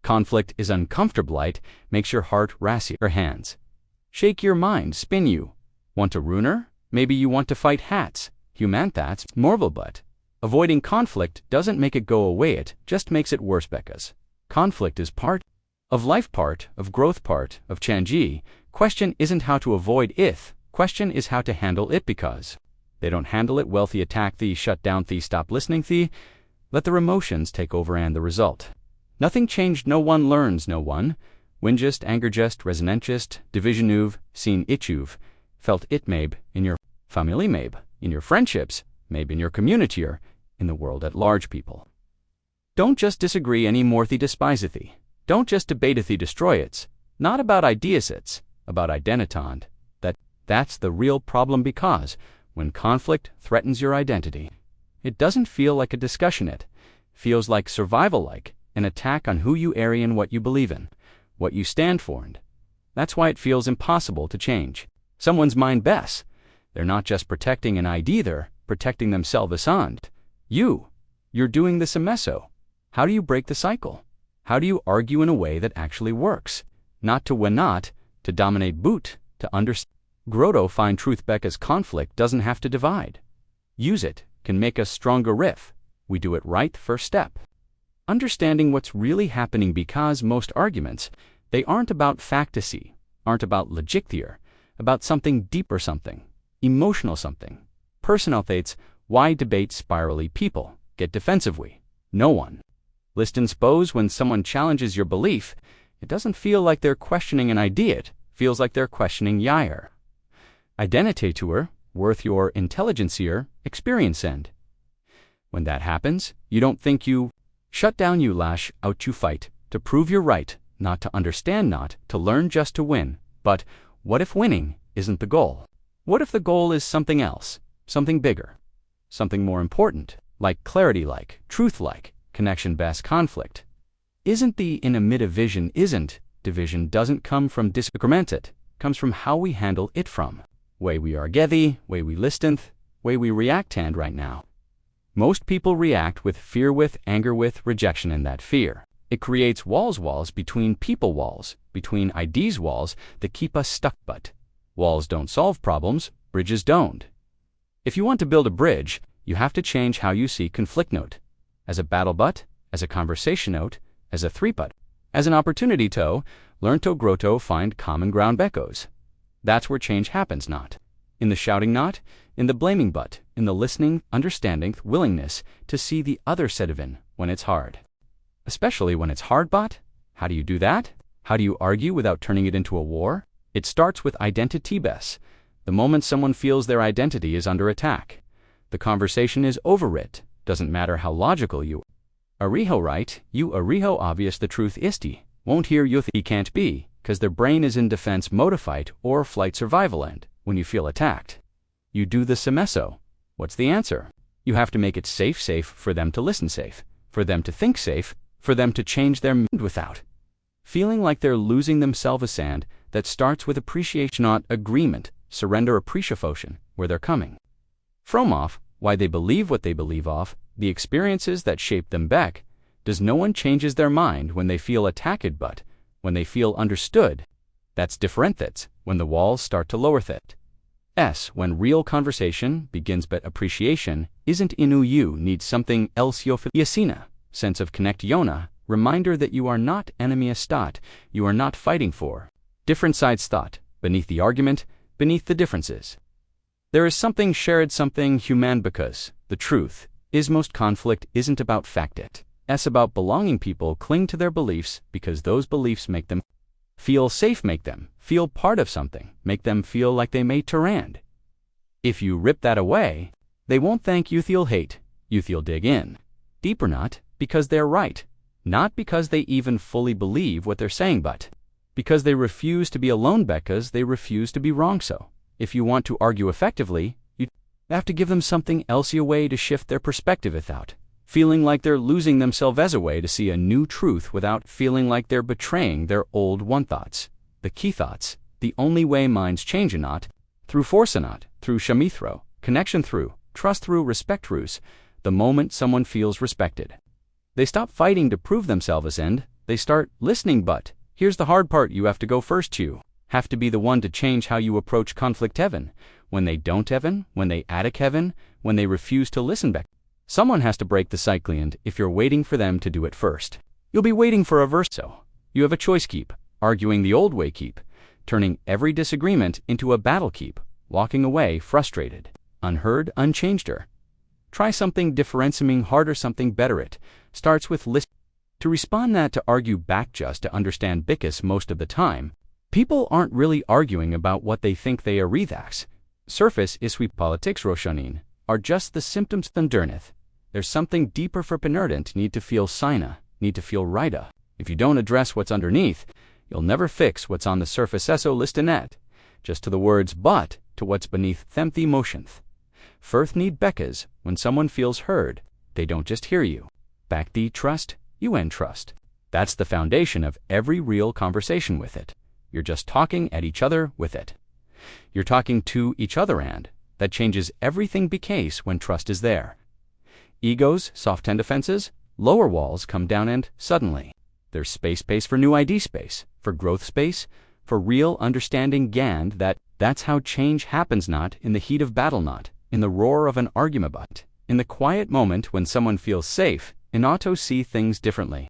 Conflict is uncomfortable, it makes your heart race your hands. Shake your mind, spin you. Want to ruin her? Maybe you want to fight hats. Human that's mortal, but avoiding conflict doesn't make it go away, it just makes it worse because conflict is part of life, part of growth, part of change. Question isn't how to avoid it, question is how to handle it, because they don't handle it well. The attack, the shut down, the stop listening, the let their emotions take over, and the result. Nothing changed, no one learns, no one. Win just, anger just, resonant just, division you've seen it, you've felt it, maybe in your family, maybe in your friendships, maybe in your community, or in the world at large. People don't just disagree anymore, they despise it, they don't just debate it, they destroy it. Not about ideas, it's about identity, and that's the real problem, because when conflict threatens your identity, it doesn't feel like a discussion, it feels like survival, like an attack on who you are and what you believe in, what you stand for, and that's why it feels impossible to change someone's mind best. They're not just protecting an idea, they're protecting themselves, and you're doing this a meso. How do you break the cycle? How do you argue in a way that actually works? Not to win, not to dominate, boot, to understand. Grow to find truth, because conflict doesn't have to divide. Use it can make us stronger if we do it right. First step, understanding what's really happening, because most arguments, they aren't about factacy, aren't about logic, they're about something deeper, something emotional, something personal. That's why debate spirally, people get defensive. No one listens. Suppose when someone challenges your belief, it doesn't feel like they're questioning an idea, it feels like they're questioning your identity, to her worth, your intelligence, your experience. And when that happens, you don't think, you shut down, you lash out, you fight to prove you're right, not to understand, not to learn, just to win. But what if winning isn't the goal? What if the goal is something else, something bigger, something more important, like clarity, like truth, like connection? Best conflict isn't the intimate vision, isn't division, doesn't come from disagreement, it comes from how we handle it, from way we are gethy, way we listen, way we react. And right now, most people react with fear, with anger, with rejection, and that fear, it creates walls between people, walls between ideas, walls that keep us stuck. But walls don't solve problems, bridges don't. If you want to build a bridge, you have to change how you see conflict, note as a battle, but as a conversation, note as a threat, as an opportunity to learn, to grow, to find common ground. Echoes. That's where change happens, not in the shouting, not in the blaming, but in the listening, understanding, willingness to see the other side of it when it's hard. Especially when it's hard. But how do you do that? How do you argue without turning it into a war? It starts with identity. Best, the moment someone feels their identity is under attack, the conversation is over. It doesn't matter how logical you are. Ariho right, you ariho obvious, the truth is he won't hear you, he can't be, because their brain is in defense mode, fight or flight, survival. And when you feel attacked, you do the semeso. What's the answer? You have to make it safe for them to listen, safe for them to think, safe for them to change their mind without feeling like they're losing themselves. And that starts with appreciation, not agreement, surrender, appreciation, where they're coming from, off why they believe what they believe, off the experiences that shape them. Back, does no one changes their mind when they feel attacked, but when they feel understood, that's different. That's when the walls start to lower. When real conversation begins. But appreciation isn't inu, you need something else. Yasina, sense of connect. Yona, reminder that you are not enemy stat, you are not fighting for different sides. Thought, beneath the argument, beneath the differences, there is something shared, something human, because the truth is most conflict isn't about fact, it's about belonging. People cling to their beliefs because those beliefs make them feel safe, make them feel part of something, make them feel like they may turn. If you rip that away, they won't thank you, they'll hate you, they'll dig in deeper, not because they're right, not because they even fully believe what they're saying, but because they refuse to be alone, because they refuse to be wrong. So if you want to argue effectively, you have to give them something else, a way to shift their perspective without feeling like they're losing themselves, as a way to see a new truth without feeling like they're betraying their old one thoughts. The key thoughts, the only way minds change, not through force, not through shamithro, connection, through trust, through respect. Ruse, the moment someone feels respected, they stop fighting to prove themselves, and They start listening, but here's the hard part: you have to go first. You have to be the one to change how you approach conflict, Evan. When they don't, Evan, when they attic, Evan, when they refuse to listen back. Someone has to break the cycle, and if you're waiting for them to do it first, you'll be waiting for a verse. So you have a choice: keep arguing the old way, keep turning every disagreement into a battle, keep walking away frustrated, unheard, unchanged, or try something different, something harder, something better. It starts with listening. To respond that to argue back just to understand, because most of the time, people aren't really arguing about what they think they are. Rethax surface iswe politics Roshanin are just the symptoms underneath. There's something deeper for penerdent need to feel sina, need to feel righta. If you don't address what's underneath, you'll never fix what's on the surface. So listenet just to the words, but to what's beneath them. The emotionth first need beckas. When someone feels heard, they don't just hear you back. The trust you and trust. That's the foundation of every real conversation. With it, you're just talking at each other. With it, you're talking to each other, and that changes everything. Because when trust is there, egos soften, defenses lower, walls come down, and suddenly there's space for new ID, space for growth, space for real understanding. And that's how change happens, not in the heat of battle, not in the roar of an argument, but in the quiet moment when someone feels safe and ought to see things differently.